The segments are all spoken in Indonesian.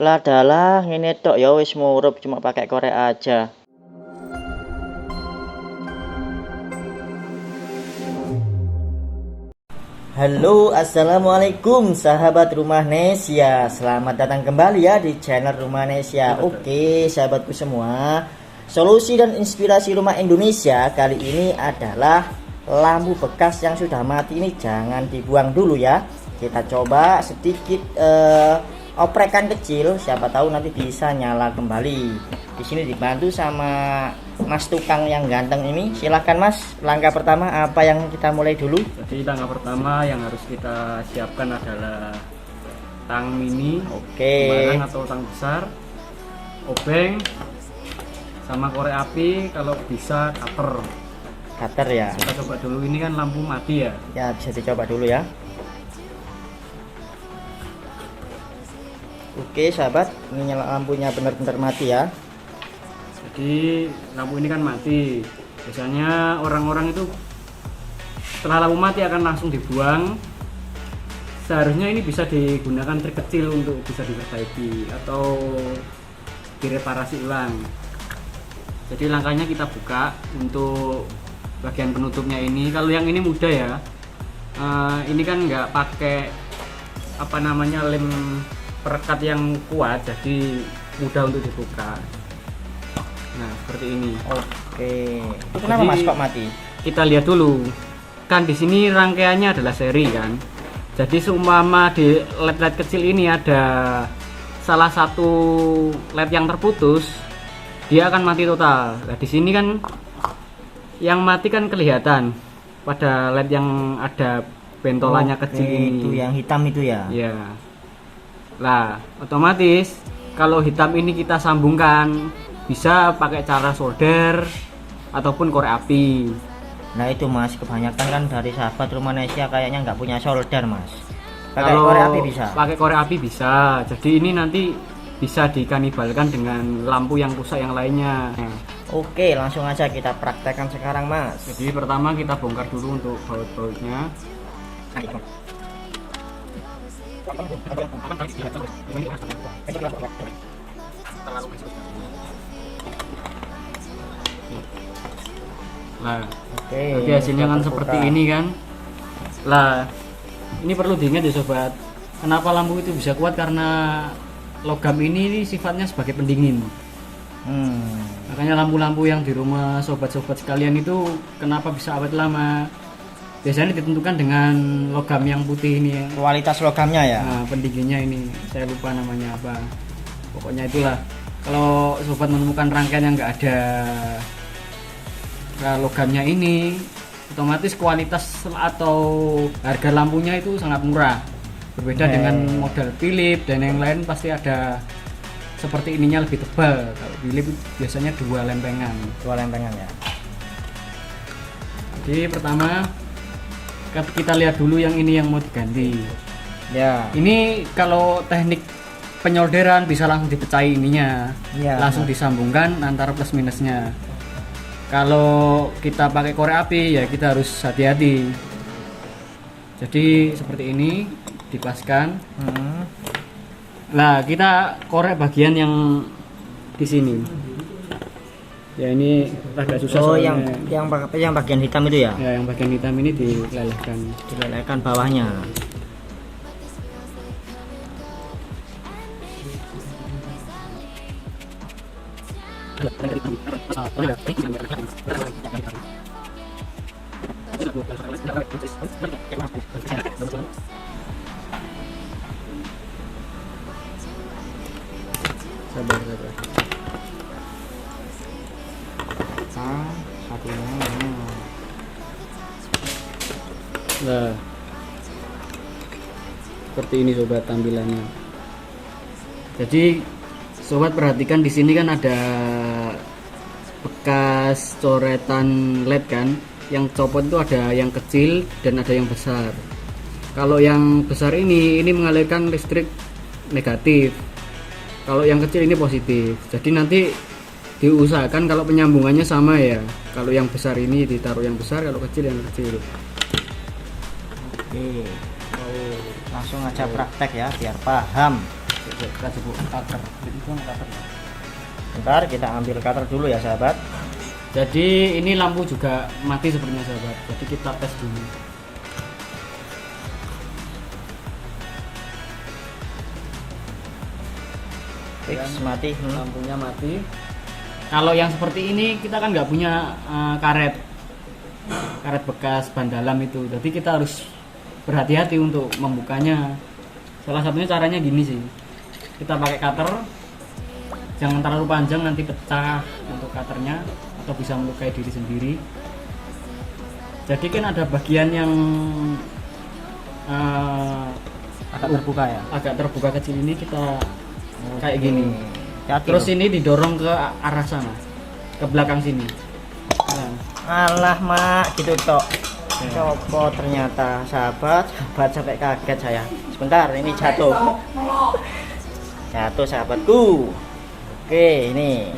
Lah dalah ngene tok ya wis murup cuma pakai korek aja. Halo, assalamualaikum sahabat Rumah Nesia. Selamat datang kembali ya di channel Rumah Nesia. Oke, sahabatku semua, solusi dan inspirasi rumah Indonesia kali ini adalah lampu bekas yang sudah mati ini jangan dibuang dulu ya. Kita coba sedikit oprekan kecil, siapa tahu nanti bisa nyala kembali. Di sini dibantu sama Mas tukang yang ganteng ini. Silahkan Mas, langkah pertama apa yang kita mulai dulu? Jadi langkah pertama yang harus kita siapkan adalah tang mini, barang atau tang besar, obeng, sama korek api, kalau bisa cutter Ya. Kita coba dulu, ini kan lampu mati ya. Ya, bisa dicoba dulu ya. Oke sahabat, ini nyala lampunya benar-benar mati ya. Jadi lampu ini kan mati. Biasanya orang-orang itu setelah lampu mati akan langsung dibuang. Seharusnya ini bisa digunakan trik kecil untuk bisa diperbaiki atau direparasi ulang. Jadi langkahnya kita buka untuk bagian penutupnya ini. Kalau yang ini mudah ya. Ini kan nggak pakai lem perekat yang kuat, jadi mudah untuk dibuka. Nah, seperti ini. Oke. Itu kenapa Mas kok mati? Kita lihat dulu. Kan di sini rangkaiannya adalah seri kan. Jadi seumpama di led-led kecil ini ada salah satu led yang terputus, dia akan mati total. Nah, di sini kan yang mati kan kelihatan pada led yang ada bentolannya kecil ini. Itu yang hitam itu ya? Iya. Lah, otomatis kalau hitam ini kita sambungkan bisa pakai cara solder ataupun korek api. Nah itu Mas, kebanyakan kan dari sahabat Rumah Nesia kayaknya nggak punya solder Mas. Pakai Kalau korek api bisa? Pakai korek api bisa. Jadi ini nanti bisa dikanibalkan dengan lampu yang rusak yang lainnya. Oke, langsung aja kita praktekkan sekarang Mas. Jadi pertama kita bongkar dulu untuk baut-bautnya. Nah, jadi hasilnya kan seperti ini kan. Lah, ini perlu diingat ya sobat. Kenapa lampu itu bisa kuat? Karena logam ini sifatnya sebagai pendingin. Makanya lampu-lampu yang di rumah sobat-sobat sekalian itu kenapa bisa awet lama? Biasanya ditentukan dengan logam yang putih ini ya. Kualitas logamnya ya? Nah, pendinginnya ini saya lupa namanya apa. Pokoknya itulah. Kalau sobat menemukan rangkaian yang enggak ada logamnya ini, otomatis kualitas atau harga lampunya itu sangat murah. Berbeda dengan model Philips dan yang lain pasti ada seperti ininya lebih tebal. Kalau Philips biasanya 2 lempengan. 2 lempengan ya. Jadi pertama kita lihat dulu yang ini yang mau diganti. Ya. Ini kalau teknik penyolderan bisa langsung dipecahi ininya, langsung disambungkan antara plus minusnya. Kalau kita pakai korek api ya kita harus hati-hati. Jadi seperti ini dipaskan. Nah kita korek bagian yang di sini. Ya ini agak susah. Oh yang bagian hitam itu ya? Ya yang bagian hitam ini dilelehkan bawahnya. Sabar. Nah, seperti ini sobat tampilannya. Jadi sobat perhatikan di sini kan ada bekas coretan LED kan. Yang copot itu ada yang kecil dan ada yang besar. Kalau yang besar ini mengalirkan listrik negatif. Kalau yang kecil ini positif. Jadi nanti diusahakan kalau penyambungannya sama ya. Kalau yang besar ini ditaruh yang besar, kalau kecil yang kecil. Oke, langsung aja praktek ya biar paham. kita cukup cutter. Jadi itu cutter. Bentar, kita ambil cutter dulu ya sahabat. Jadi ini lampu juga mati sepertinya sahabat. Jadi kita tes dulu. Fix mati. Lampunya mati. Kalau yang seperti ini kita kan nggak punya karet bekas ban dalam itu. Jadi kita harus berhati-hati untuk membukanya. Salah satunya caranya gini sih. Kita pakai cutter. Jangan terlalu panjang nanti pecah untuk cutternya atau bisa melukai diri sendiri. Jadi kan ada bagian yang Agak terbuka ya. agak terbuka kecil ini kita kayak gini. Hati-hati Terus loh. ini didorong ke arah sana, ke belakang sini. Nah, Alah mak, gitu tok. ya. Copot ternyata sahabat sampai kaget saya. Sebentar, ini jatuh. Jatuh sahabatku. Oke, ini.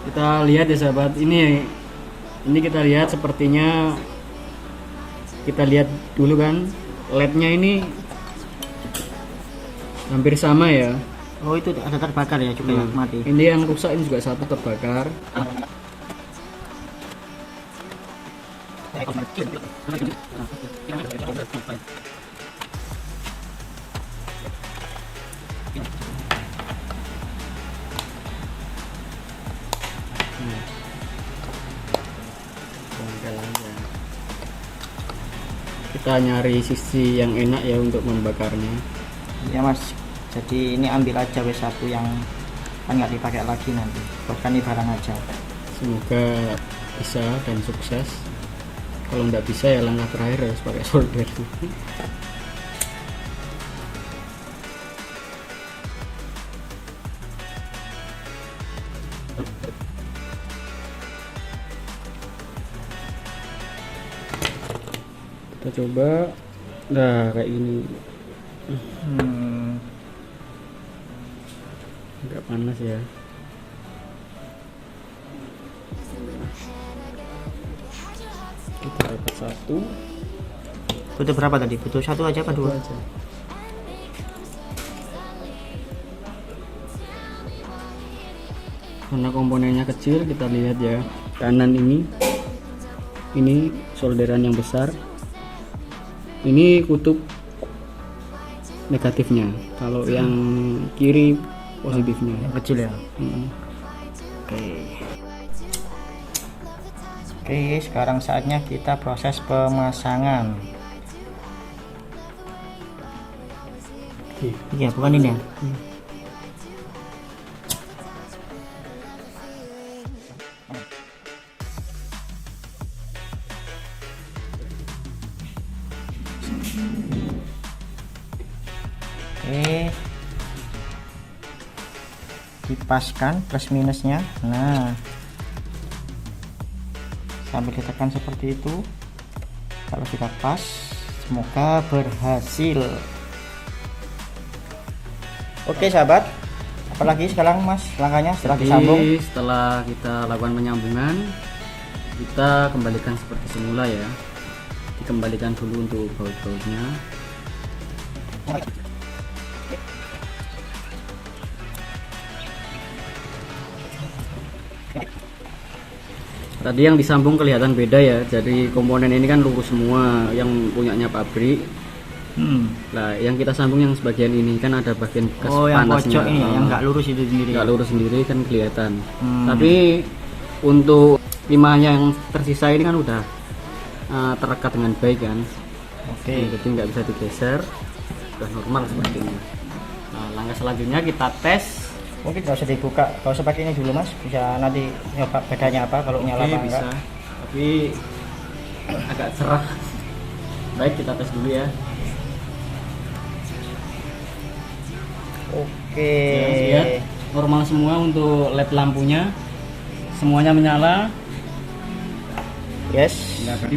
Kita lihat ya sahabat, ini kita lihat sepertinya kita lihat dulu kan LED-nya ini hampir sama ya. Oh, itu ada terbakar ya juga ya, mati. Ini yang rusak ini juga satu terbakar. Kita nyari sisi yang enak ya untuk membakarnya. Ya mas, jadi ini ambil aja wes satu yang kan nggak dipakai lagi nanti. Buatkan ini barang aja. Semoga bisa dan sukses. Kalau nggak bisa ya langkah terakhir harus pakai solder. Kita coba, nah kayak gini. Agak panas ya. Kita dapat satu. Butuh berapa tadi? Butuh satu aja apa dua? Aja. Karena komponennya kecil, kita lihat ya kanan ini solderan yang besar, ini kutub negatifnya, kalau yang kiri positifnya. Yang kecil ya. Mm. Oke, sekarang saatnya kita proses pemasangan. Iya, bukan ini ya? Oke, dipaskan plus minusnya. Nah, sambil ditekan seperti itu. Kalau sudah pas, semoga berhasil. Oke sahabat, apalagi sekarang mas langkahnya setelah Jadi, disambung? setelah kita lakukan penyambungan, kita kembalikan seperti semula ya. Dikembalikan dulu untuk baut-bautnya. Tadi yang disambung kelihatan beda ya. Jadi komponen ini kan lurus semua, yang punyanya pabrik. Nah, yang kita sambung yang sebagian ini kan ada bagian bekas Oh, yang panasnya. pojok ini yang nggak lurus itu sendiri. Nggak lurus sendiri kan kelihatan. Tapi untuk timahnya yang tersisa ini kan udah terekat dengan baik kan. Oke. Jadi nggak bisa digeser, udah normal seperti ini. Nah, langkah selanjutnya kita tes. Mungkin nggak usah dibuka, nggak usah pakai ini dulu mas. Bisa nanti nyoba bedanya apa kalau nyala apa bisa, enggak. tapi agak cerah. Baik, kita tes dulu ya. Oke. Lihat normal semua untuk LED lampunya, semuanya menyala. Yes. Nggak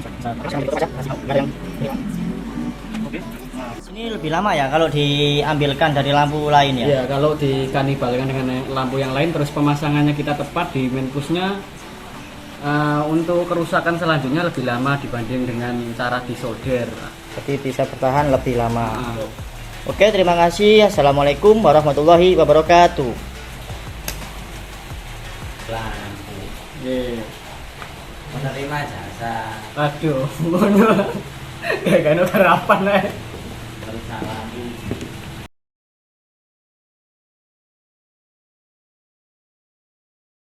Ini lebih lama ya kalau diambilkan dari lampu lain ya. Ya, kalau dikanibalkan dengan lampu yang lain terus pemasangannya kita tepat di main pushnya, untuk kerusakan selanjutnya lebih lama dibanding dengan cara disolder. Jadi bisa bertahan lebih lama. Oke, terima kasih. Assalamualaikum warahmatullahi wabarakatuh. lampu Nggih. menerima jasa Aduh, ngono. Kayak gak ono harapan ae. perusahaan lampu